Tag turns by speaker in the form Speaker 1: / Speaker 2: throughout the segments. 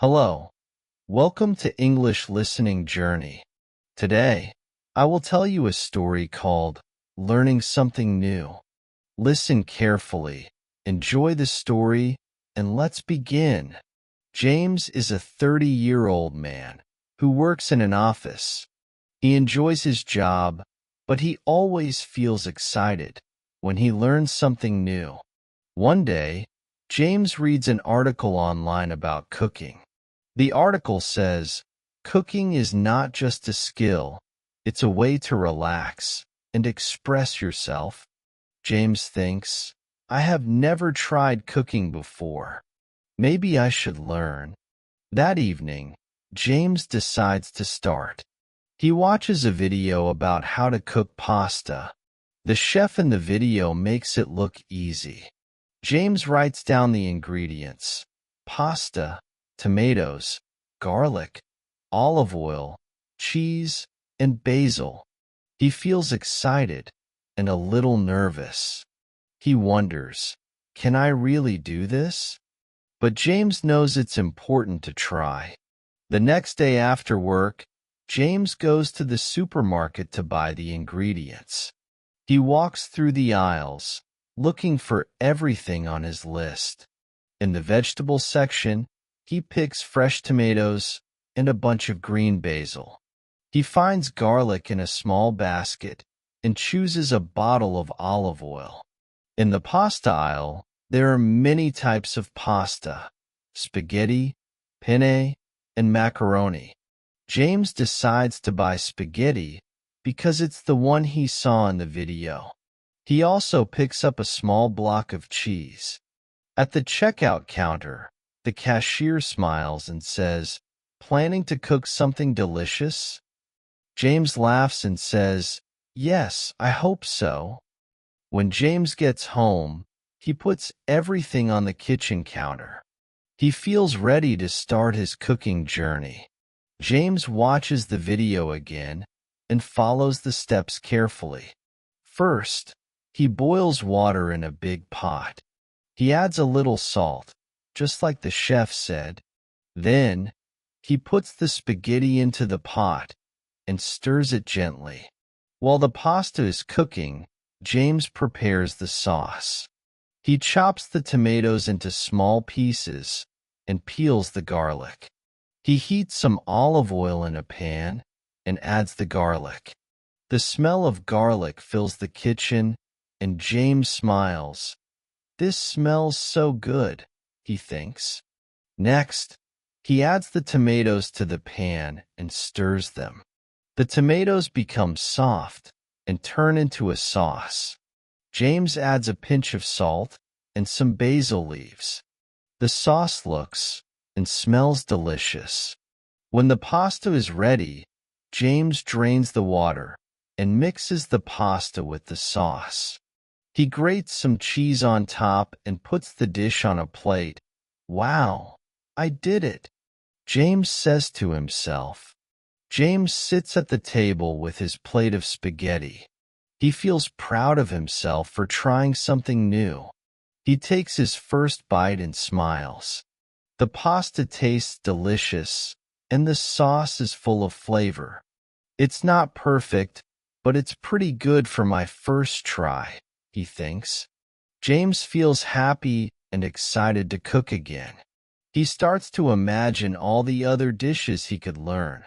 Speaker 1: Hello, welcome to English Listening Journey. Today, I will tell you a story called Learning Something New. Listen carefully, enjoy the story, and let's begin. James is a 30-year-old man who works in an office. He enjoys his job, but he always feels excited when he learns something new. One day, James reads an article online about cooking. The article says, cooking is not just a skill, it's a way to relax and express yourself. James thinks, I have never tried cooking before. Maybe I should learn. That evening, James decides to start. He watches a video about how to cook pasta. The chef in the video makes it look easy. James writes down the ingredients: pasta, tomatoes, garlic, olive oil, cheese, and basil. He feels excited and a little nervous. He wonders, can I really do this? But James knows it's important to try. The next day after work, James goes to the supermarket to buy the ingredients. He walks through the aisles, looking for everything on his list. In the vegetable section, he picks fresh tomatoes and a bunch of green basil. He finds garlic in a small basket and chooses a bottle of olive oil. In the pasta aisle, there are many types of pasta: spaghetti, penne, and macaroni. James decides to buy spaghetti because it's the one he saw in the video. He also picks up a small block of cheese. At the checkout counter, the cashier smiles and says, "Planning to cook something delicious?" James laughs and says, "Yes, I hope so." When James gets home, he puts everything on the kitchen counter. He feels ready to start his cooking journey. James watches the video again and follows the steps carefully. First, he boils water in a big pot. He adds a little salt, just like the chef said. Then, he puts the spaghetti into the pot and stirs it gently. While the pasta is cooking, James prepares the sauce. He chops the tomatoes into small pieces and peels the garlic. He heats some olive oil in a pan and adds the garlic. The smell of garlic fills the kitchen, and James smiles. This smells so good, he thinks. Next, he adds the tomatoes to the pan and stirs them. The tomatoes become soft and turn into a sauce. James adds a pinch of salt and some basil leaves. The sauce looks and smells delicious. When the pasta is ready, James drains the water and mixes the pasta with the sauce. He grates some cheese on top and puts the dish on a plate. Wow, I did it, James says to himself. James sits at the table with his plate of spaghetti. He feels proud of himself for trying something new. He takes his first bite and smiles. The pasta tastes delicious, and the sauce is full of flavor. It's not perfect, but it's pretty good for my first try, he thinks. James feels happy and excited to cook again. He starts to imagine all the other dishes he could learn: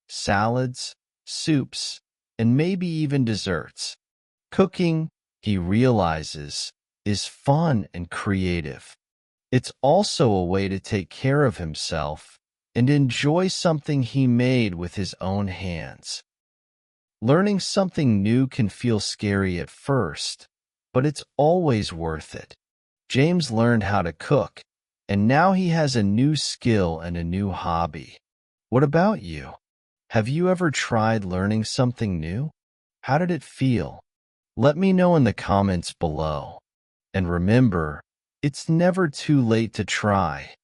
Speaker 1: salads, soups, and maybe even desserts. Cooking, he realizes, is fun and creative. It's also a way to take care of himself and enjoy something he made with his own hands. Learning something new can feel scary at first, but it's always worth it. James learned how to cook, and now he has a new skill and a new hobby. What about you? Have you ever tried learning something new? How did it feel? Let me know in the comments below. And remember, it's never too late to try.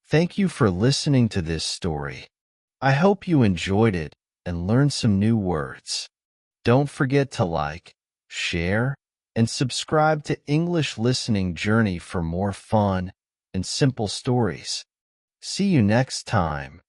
Speaker 1: Thank you for listening to this story. I hope you enjoyed it and learned some new words. Don't forget to like, share, and subscribe to English Listening Journey for more fun and simple stories. See you next time.